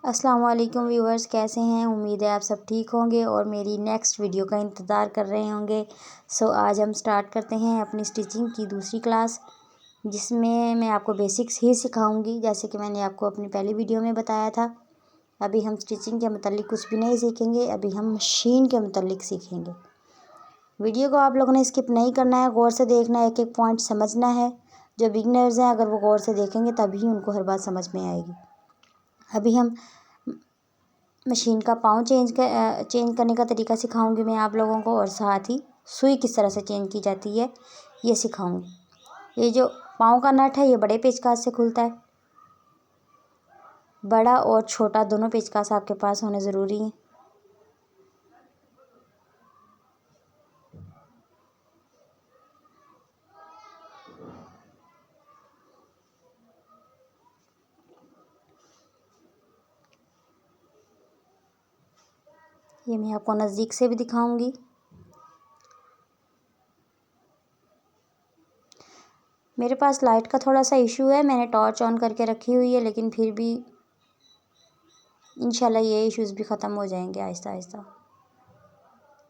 अस्सलाम वालेकुम व्यूवर्स, कैसे हैं। उम्मीद है आप सब ठीक होंगे और मेरी नेक्स्ट वीडियो का इंतज़ार कर रहे होंगे। आज हम स्टार्ट करते हैं अपनी स्टिचिंग की दूसरी क्लास, जिसमें मैं आपको बेसिक्स ही सिखाऊंगी, जैसे कि मैंने आपको अपनी पहली वीडियो में बताया था। अभी हम स्टिचिंग के मतलब कुछ भी नहीं सीखेंगे, अभी हम मशीन के मतलब सीखेंगे। वीडियो को आप लोगों ने स्किप नहीं करना है, गौर से देखना है, एक एक पॉइंट समझना है। जो बिगनर्स हैं, अगर वो गौर से देखेंगे तभी उनको हर बात समझ में आएगी। अभी हम मशीन का पाँव चेंज करने का तरीका सिखाऊंगी मैं आप लोगों को, और साथ ही सुई किस तरह से चेंज की जाती है ये सिखाऊंगी। ये जो पाँव का नट है ये बड़े पेचकस से खुलता है। बड़ा और छोटा दोनों पेचकस आपके पास होने ज़रूरी हैं। ये मैं आपको नज़दीक से भी दिखाऊंगी। मेरे पास लाइट का थोड़ा सा इशू है, मैंने टॉर्च ऑन करके रखी हुई है, लेकिन फिर भी इंशाल्लाह ये इश्यूज़ भी ख़त्म हो जाएंगे आहिस्ता आहिस्ता,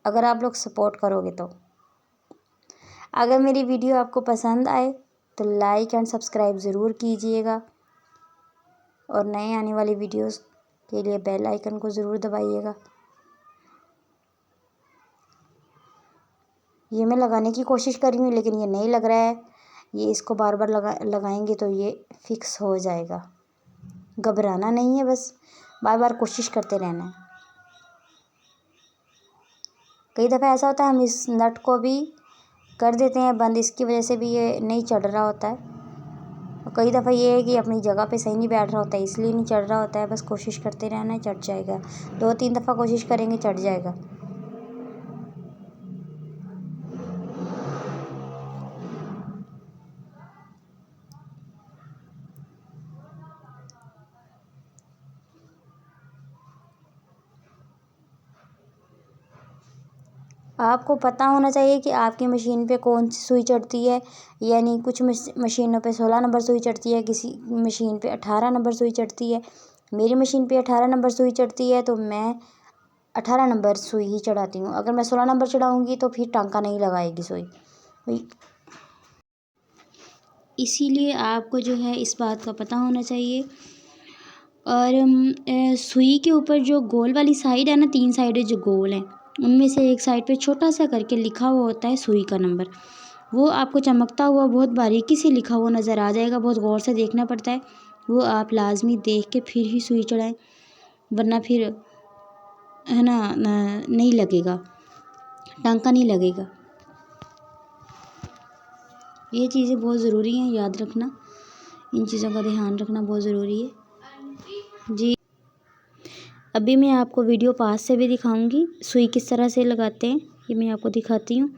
अगर आप लोग सपोर्ट करोगे तो। अगर मेरी वीडियो आपको पसंद आए तो लाइक एंड सब्सक्राइब ज़रूर कीजिएगा, और नए आने वाली वीडियोस के लिए बेल आइकन को ज़रूर दबाइएगा। ये मैं लगाने की कोशिश कर रही हूँ, लेकिन ये नहीं लग रहा है। ये इसको बार बार लगाएंगे तो ये फिक्स हो जाएगा। घबराना नहीं है, बस बार बार कोशिश करते रहना है। कई दफ़ा ऐसा होता है हम इस नट को भी कर देते हैं बंद, इसकी वजह से भी ये नहीं चढ़ रहा होता है। और कई दफ़ा ये है कि अपनी जगह पे सही नहीं बैठ रहा होता है, इसलिए नहीं चढ़ रहा होता है। बस कोशिश करते रहना है, चढ़ जाएगा। 2-3 दफ़ा कोशिश करेंगे, चढ़ जाएगा। आपको पता होना चाहिए कि आपकी मशीन पे कौन सी सुई चढ़ती है। यानी कुछ मशीनों पे 16 नंबर सुई चढ़ती है, किसी मशीन पे 18 नंबर सुई चढ़ती है। मेरी मशीन पे 18 नंबर सुई चढ़ती है, तो मैं 18 नंबर सुई ही चढ़ाती हूँ। अगर मैं 16 नंबर चढ़ाऊँगी तो फिर टांका नहीं लगाएगी सुई। इसीलिए आपको जो है इस बात का पता होना चाहिए। और सुई के ऊपर जो गोल वाली साइड है ना, 3 साइडें जो गोल हैं, उनमें से एक साइड पे छोटा सा करके लिखा हुआ होता है सुई का नंबर। वो आपको चमकता हुआ बहुत बारीकी से लिखा हुआ नज़र आ जाएगा, बहुत गौर से देखना पड़ता है। वो आप लाजमी देख के फिर ही सुई चढ़ाएं, वरना फिर है ना नहीं लगेगा, टांका नहीं लगेगा। ये चीज़ें बहुत ज़रूरी हैं, याद रखना। इन चीज़ों का ध्यान रखना बहुत ज़रूरी है जी। अभी मैं आपको वीडियो पास से भी दिखाऊंगी, सुई किस तरह से लगाते हैं ये मैं आपको दिखाती हूँ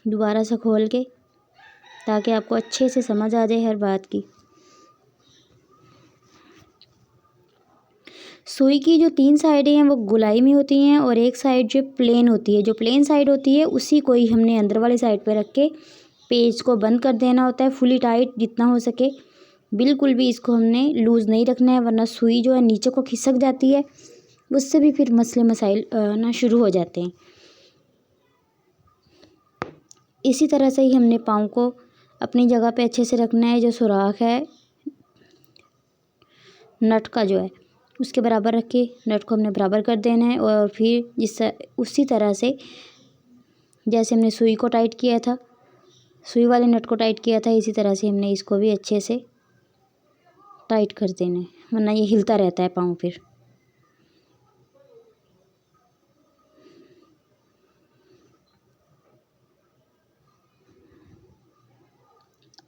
दोबारा से खोल के, ताकि आपको अच्छे से समझ आ जाए हर बात की। सुई की जो 3 साइडें हैं वो गोलाई में होती हैं, और एक साइड जो प्लेन होती है, जो प्लेन साइड होती है उसी को ही हमने अंदर वाली साइड पे रख के पेज को बंद कर देना होता है, फुली टाइट जितना हो सके। बिल्कुल भी इसको हमने लूज़ नहीं रखना है, वरना सुई जो है नीचे को खिसक जाती है, उससे भी फिर मसले मसाइल ना शुरू हो जाते हैं। इसी तरह से ही हमने पाँव को अपनी जगह पे अच्छे से रखना है। जो सुराख है नट का जो है उसके बराबर रख के नट को हमने बराबर कर देना है, और फिर उसी तरह से जैसे हमने सुई को टाइट किया था, सुई वाले नट को टाइट किया था, इसी तरह से हमने इसको भी अच्छे से टाइट कर देना है, वरना ये हिलता रहता है पाँव फिर।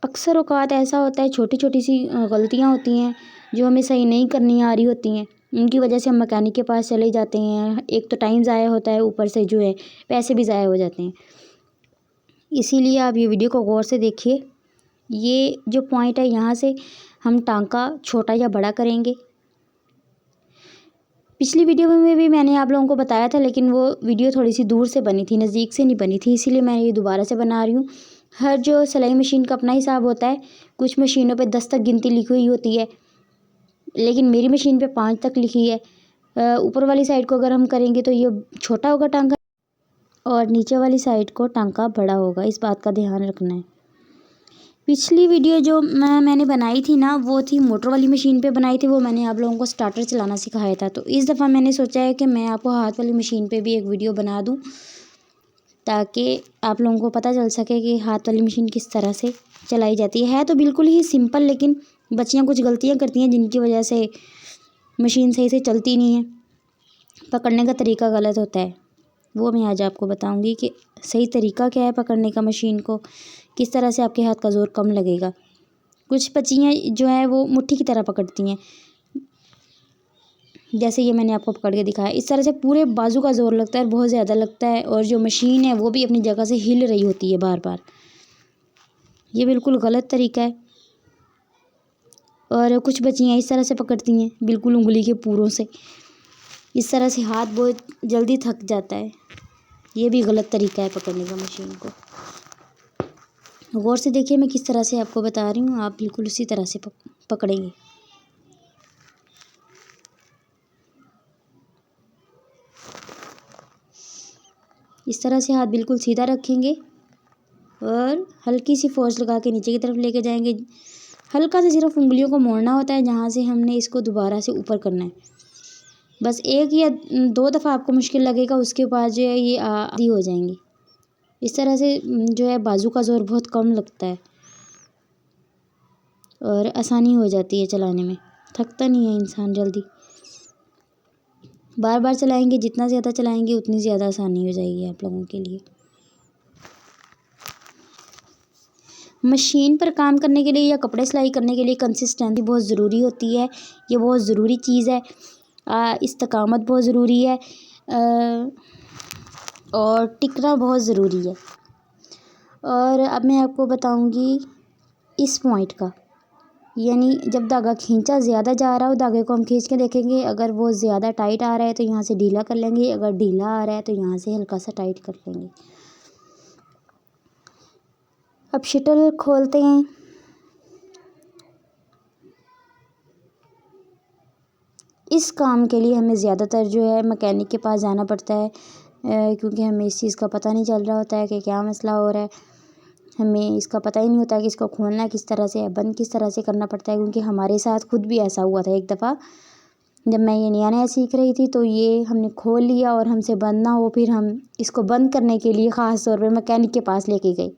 अक्सर औक़ात ऐसा होता है, छोटी छोटी सी गलतियाँ होती हैं जो हमें सही नहीं करनी आ रही होती हैं, उनकी वजह से हम मैकेनिक के पास चले जाते हैं। एक तो टाइम ज़ाया होता है, ऊपर से जो है पैसे भी ज़ाया हो जाते हैं। इसीलिए आप ये वीडियो को गौर से देखिए। ये जो पॉइंट है यहाँ से हम टांका छोटा या बड़ा करेंगे। पिछली वीडियो में भी मैंने आप लोगों को बताया था, लेकिन वो वीडियो थोड़ी सी दूर से बनी थी, नज़दीक से नहीं बनी थी, इसीलिए मैं ये दोबारा से बना रही हूँ। हर जो सिलाई मशीन का अपना हिसाब होता है, कुछ मशीनों पे 10 तक गिनती लिखी हुई होती है, लेकिन मेरी मशीन पे 5 तक लिखी है। ऊपर वाली साइड को अगर हम करेंगे तो ये छोटा होगा टांका और नीचे वाली साइड को टांका बड़ा होगा, इस बात का ध्यान रखना है। पिछली वीडियो जो मैंने बनाई थी ना, वो थी मोटर वाली मशीन पे बनाई थी, वो मैंने आप लोगों को स्टार्टर चलाना सिखाया था। तो इस दफ़ा मैंने सोचा है कि मैं आपको हाथ वाली मशीन पे भी एक वीडियो बना दूं, ताकि आप लोगों को पता चल सके कि हाथ वाली मशीन किस तरह से चलाई जाती है। तो बिल्कुल ही सिंपल, लेकिन बच्चियाँ कुछ गलतियाँ करती हैं जिनकी वजह से मशीन सही से चलती नहीं है, पकड़ने का तरीका गलत होता है। वो मैं आज आपको बताऊंगी कि सही तरीका क्या है पकड़ने का मशीन को, किस तरह से आपके हाथ का ज़ोर कम लगेगा। कुछ बच्चियाँ जो है वो मुट्ठी की तरह पकड़ती हैं, जैसे ये मैंने आपको पकड़ के दिखाया। इस तरह से पूरे बाजू का ज़ोर लगता है, बहुत ज़्यादा लगता है, और जो मशीन है वो भी अपनी जगह से हिल रही होती है बार बार। ये बिल्कुल गलत तरीका है। और कुछ बच्चियाँ इस तरह से पकड़ती हैं, बिल्कुल उंगली के पूरों से। इस तरह से हाथ बहुत जल्दी थक जाता है। ये भी गलत तरीका है पकड़ने का मशीन को। गौर से देखिए मैं किस तरह से आपको बता रही हूँ, आप बिल्कुल उसी तरह से पकड़ेंगे। इस तरह से हाथ बिल्कुल सीधा रखेंगे और हल्की सी फोर्स लगा के नीचे की तरफ लेके जाएंगे। हल्का से सिर्फ उंगलियों को मोड़ना होता है, जहाँ से हमने इसको दोबारा से ऊपर करना है। बस 1 या 2 दफ़ा आपको मुश्किल लगेगा, उसके बाद जो है ये आदी हो जाएंगी। इस तरह से जो है बाजू का ज़ोर बहुत कम लगता है और आसानी हो जाती है चलाने में, थकता नहीं है इंसान जल्दी। बार बार चलाएंगे, जितना ज़्यादा चलाएंगे उतनी ज़्यादा आसानी हो जाएगी आप लोगों के लिए। मशीन पर काम करने के लिए या कपड़े सिलाई करने के लिए कंसिस्टेंसी बहुत ज़रूरी होती है। ये बहुत ज़रूरी चीज़ है। इस्तेकामत बहुत ज़रूरी है और टिकना बहुत ज़रूरी है। और अब मैं आपको बताऊंगी इस पॉइंट का, यानी जब धागा खींचा ज़्यादा जा रहा हो, धागे को हम खींच के देखेंगे, अगर वो ज़्यादा टाइट आ रहा है तो यहाँ से ढीला कर लेंगे, अगर ढीला आ रहा है तो यहाँ से हल्का सा टाइट कर लेंगे। अब शटल खोलते हैं। इस काम के लिए हमें ज़्यादातर जो है मैकेनिक के पास जाना पड़ता है, क्योंकि हमें इस चीज़ का पता नहीं चल रहा होता है कि क्या मसला हो रहा है। हमें इसका पता ही नहीं होता कि इसको खोलना किस तरह से है, बंद किस तरह से करना पड़ता है। क्योंकि हमारे साथ खुद भी ऐसा हुआ था एक दफ़ा, जब मैं ये नया नया सीख रही थी, तो ये हमने खोल लिया और हमसे बंद ना हो, फिर हम इसको बंद करने के लिए ख़ास तौर पे मैकेनिक के पास लेके गए।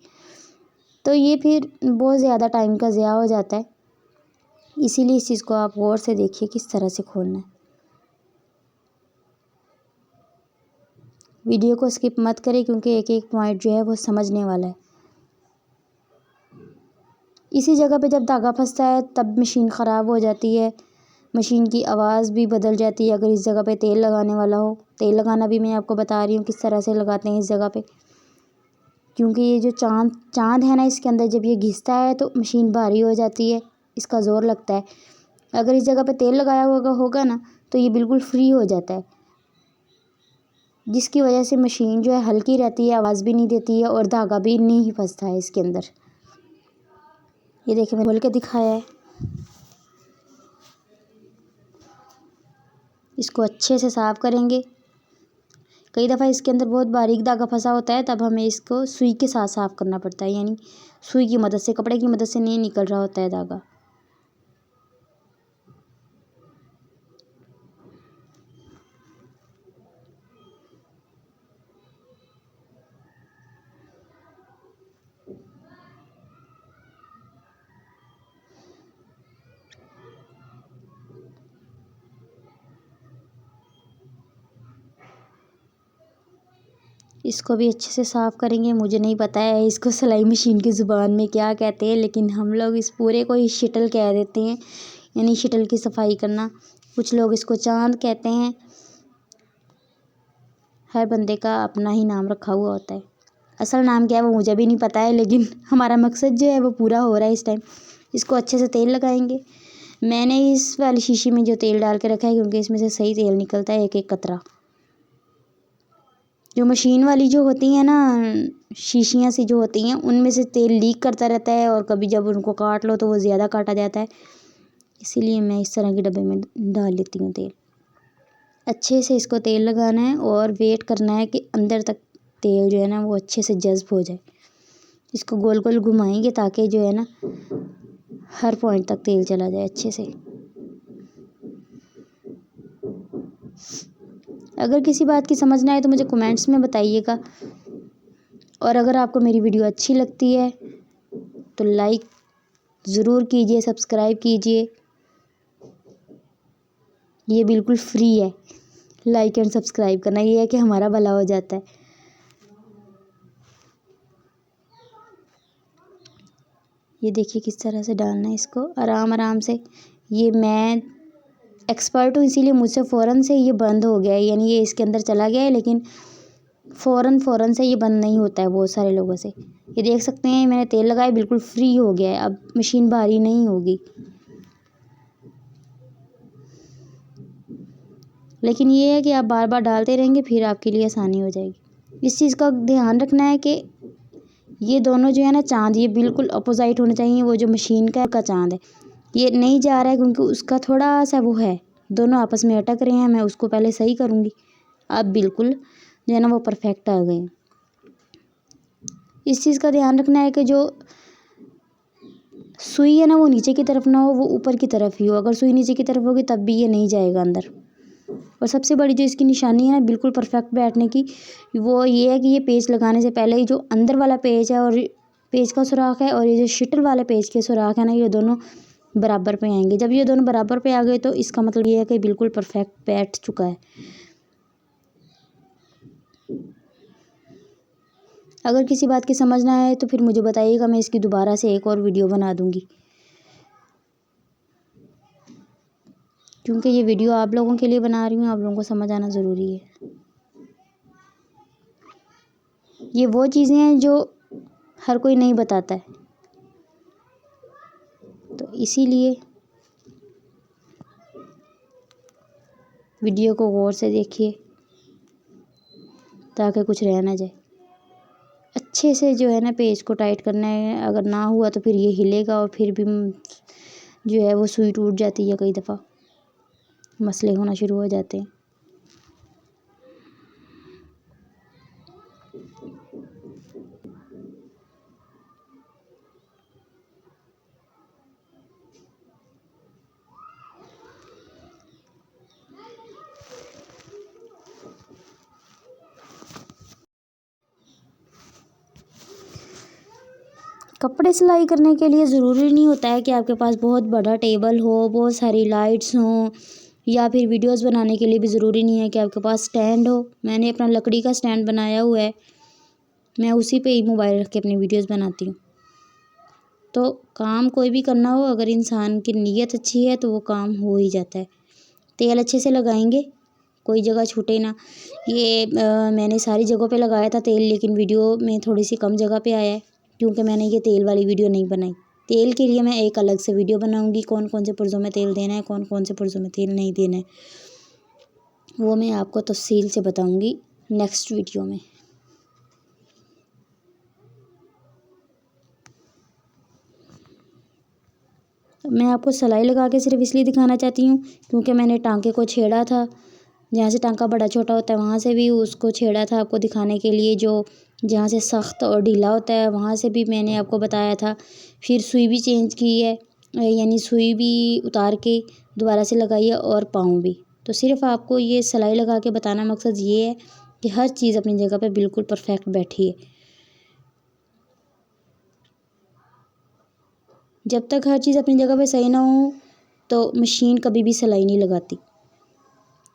तो ये फिर बहुत ज़्यादा टाइम का ज़िया हो जाता है। इसीलिए इस चीज़ को आप गौर से देखिए किस तरह से खोलना है। वीडियो को स्किप मत करें, क्योंकि एक एक पॉइंट जो है वो समझने वाला है। इसी जगह पे जब धागा फंसता है तब मशीन ख़राब हो जाती है, मशीन की आवाज़ भी बदल जाती है। अगर इस जगह पे तेल लगाने वाला हो, तेल लगाना भी मैं आपको बता रही हूँ किस तरह से लगाते हैं इस जगह पे। क्योंकि ये जो चाँद है ना, इसके अंदर जब ये घिसता है तो मशीन भारी हो जाती है, इसका ज़ोर लगता है। अगर इस जगह पे तेल लगाया होगा ना, तो ये बिल्कुल फ्री हो जाता है, जिसकी वजह से मशीन जो है हल्की रहती है, आवाज़ भी नहीं देती है और धागा भी नहीं फंसता है इसके अंदर। ये देखिए मैंने खोल के दिखाया है। इसको अच्छे से साफ़ करेंगे। कई दफ़ा इसके अंदर बहुत बारीक धागा फंसा होता है, तब हमें इसको सुई के साथ साफ़ करना पड़ता है, यानी सुई की मदद से, कपड़े की मदद से नहीं निकल रहा होता है धागा। इसको भी अच्छे से साफ़ करेंगे। मुझे नहीं पता है इसको सिलाई मशीन की ज़ुबान में क्या कहते हैं, लेकिन हम लोग इस पूरे को ही शटल कह देते हैं, यानी शटल की सफाई करना। कुछ लोग इसको चाँद कहते हैं। हर बंदे का अपना ही नाम रखा हुआ होता है। असल नाम क्या है वो मुझे भी नहीं पता है, लेकिन हमारा मकसद जो है वो पूरा हो रहा है इस टाइम। इसको अच्छे से तेल लगाएंगे। मैंने इस वाली शीशी में जो तेल डाल के रखा है, क्योंकि इसमें से सही तेल निकलता है, एक एक कतरा। जो मशीन वाली जो होती हैं ना, शीशियाँ सी जो होती हैं, उनमें से तेल लीक करता रहता है, और कभी जब उनको काट लो तो वो ज़्यादा काटा जाता है। इसीलिए मैं इस तरह के डब्बे में डाल लेती हूँ तेल। अच्छे से इसको तेल लगाना है और वेट करना है कि अंदर तक तेल जो है ना वो अच्छे से जज़्ब हो जाए। इसको गोल गोल घुमाएंगे ताकि जो है ना हर पॉइंट तक तेल चला जाए अच्छे से। अगर किसी बात की समझ ना आए तो मुझे कमेंट्स में बताइएगा, और अगर आपको मेरी वीडियो अच्छी लगती है तो लाइक ज़रूर कीजिए, सब्सक्राइब कीजिए। ये बिल्कुल फ्री है, लाइक एंड सब्सक्राइब करना, ये है कि हमारा भला हो जाता है। ये देखिए किस तरह से डालना है इसको आराम आराम से। ये मैं एक्सपर्ट हूँ इसीलिए मुझसे फ़ौरन से ये बंद हो गया है, यानी ये इसके अंदर चला गया है, लेकिन फ़ौरन से ये बंद नहीं होता है बहुत सारे लोगों से। ये देख सकते हैं मैंने तेल लगाया, बिल्कुल फ्री हो गया है, अब मशीन भारी नहीं होगी। लेकिन ये है कि आप बार बार डालते रहेंगे फिर आपके लिए आसानी हो जाएगी। इस चीज़ का ध्यान रखना है कि ये दोनों जो है ना चाँद, ये बिल्कुल अपोजिट होने चाहिए। वो जो मशीन का चाँद है ये नहीं जा रहा है क्योंकि उसका थोड़ा सा वो है, दोनों आपस में अटक रहे हैं। मैं उसको पहले सही करूँगी। अब बिल्कुल जो है ना वो परफेक्ट आ गए। इस चीज़ का ध्यान रखना है कि जो सुई है ना वो नीचे की तरफ ना हो, वो ऊपर की तरफ ही हो। अगर सुई नीचे की तरफ होगी तब भी ये नहीं जाएगा अंदर। और सबसे बड़ी जो इसकी निशानी है बिल्कुल परफेक्ट बैठने की, वो ये है कि ये पेच लगाने से पहले ही जो अंदर वाला पेच है और पेच का सुराख है और ये जो शटल वाले पेच के सुराख है ना, ये दोनों बराबर पे आएंगे। जब ये दोनों बराबर पे आ गए तो इसका मतलब ये है कि बिल्कुल परफेक्ट बैठ चुका है। अगर किसी बात की समझ ना आए तो फिर मुझे बताइएगा, मैं इसकी दोबारा से एक और वीडियो बना दूँगी, क्योंकि ये वीडियो आप लोगों के लिए बना रही हूँ, आप लोगों को समझ आना ज़रूरी है। ये वो चीज़ें हैं जो हर कोई नहीं बताता है, तो इसीलिए वीडियो को गौर से देखिए ताकि कुछ रह ना जाए। अच्छे से जो है ना पेज को टाइट करना है, अगर ना हुआ तो फिर ये हिलेगा और फिर भी जो है वो सुई टूट जाती है, कई दफ़ा मसले होना शुरू हो जाते हैं। कपड़े सिलाई करने के लिए ज़रूरी नहीं होता है कि आपके पास बहुत बड़ा टेबल हो, बहुत सारी लाइट्स हों, या फिर वीडियोस बनाने के लिए भी ज़रूरी नहीं है कि आपके पास स्टैंड हो। मैंने अपना लकड़ी का स्टैंड बनाया हुआ है, मैं उसी पे ही मोबाइल रख के अपनी वीडियोस बनाती हूँ। तो काम कोई भी करना हो, अगर इंसान की नीयत अच्छी है तो वो काम हो ही जाता है। तेल अच्छे से लगाएंगे, कोई जगह छूटे ना। ये मैंने सारी जगहों पे लगाया था तेल, लेकिन वीडियो में थोड़ी सी कम जगह पे आया है क्योंकि मैंने ये तेल वाली वीडियो नहीं बनाई। तेल के लिए मैं एक अलग से वीडियो बनाऊंगी, कौन कौन से पुर्ज़ों में तेल देना है, कौन कौन से पुर्ज़ों में तेल नहीं देना है, वो मैं आपको तफसील से बताऊंगी नेक्स्ट वीडियो में। मैं आपको सिलाई लगा के सिर्फ इसलिए दिखाना चाहती हूँ क्योंकि मैंने टांके को छेड़ा था, जहाँ से टांका बड़ा छोटा होता है वहाँ से भी उसको छेड़ा था आपको दिखाने के लिए। जो जहाँ से सख्त और ढीला होता है वहाँ से भी मैंने आपको बताया था। फिर सुई भी चेंज की है, यानी सुई भी उतार के दोबारा से लगाई है और पाँव भी। तो सिर्फ आपको ये सिलाई लगा के बताना मकसद ये है कि हर चीज़ अपनी जगह पे बिल्कुल परफेक्ट बैठी है। जब तक हर चीज़ अपनी जगह पे सही ना हो तो मशीन कभी भी सिलाई नहीं लगाती।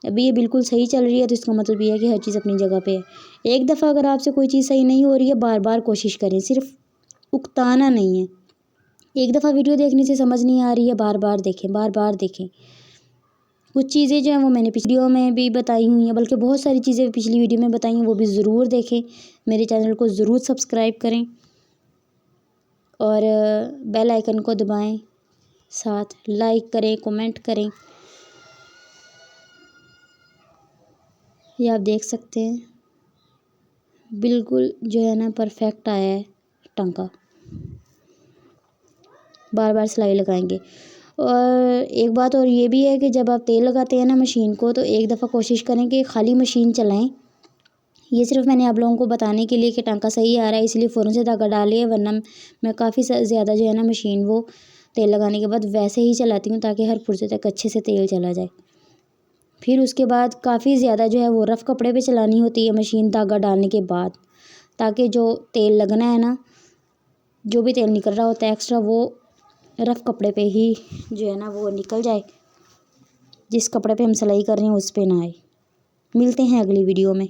अभी ये बिल्कुल सही चल रही है तो इसका मतलब ये है कि हर चीज़ अपनी जगह पे है। एक दफ़ा अगर आपसे कोई चीज़ सही नहीं हो रही है, बार बार कोशिश करें, सिर्फ उकताना नहीं है। एक दफ़ा वीडियो देखने से समझ नहीं आ रही है, बार बार देखें, बार बार देखें। कुछ चीज़ें जो हैं वो मैंने पिछली वीडियो में भी बताई हुई हैं, बल्कि बहुत सारी चीज़ें पिछली वीडियो में बताई हैं, वो भी ज़रूर देखें। मेरे चैनल को ज़रूर सब्सक्राइब करें और बेल आइकन को दबाएं, साथ लाइक करें, कमेंट करें। ये आप देख सकते हैं बिल्कुल जो है ना परफेक्ट आया है टांका। बार बार सिलाई लगाएंगे और एक बात और ये भी है कि जब आप तेल लगाते हैं ना मशीन को, तो एक दफ़ा कोशिश करें कि खाली मशीन चलाएं। ये सिर्फ मैंने आप लोगों को बताने के लिए कि टांका सही आ रहा है इसलिए फ़ौरन से धागा डालिए, वरना मैं काफ़ी ज़्यादा जो है ना मशीन वो तेल लगाने के बाद वैसे ही चलाती हूँ ताकि हर पुर्जे तक अच्छे से तेल चला जाए। फिर उसके बाद काफ़ी ज़्यादा जो है वो रफ़ कपड़े पे चलानी होती है मशीन धागा डालने के बाद, ताकि जो तेल लगना है ना, जो भी तेल निकल रहा होता है एक्स्ट्रा, वो रफ़ कपड़े पे ही जो है ना वो निकल जाए, जिस कपड़े पे हम सिलाई कर रहे हैं उस पे ना आए। मिलते हैं अगली वीडियो में।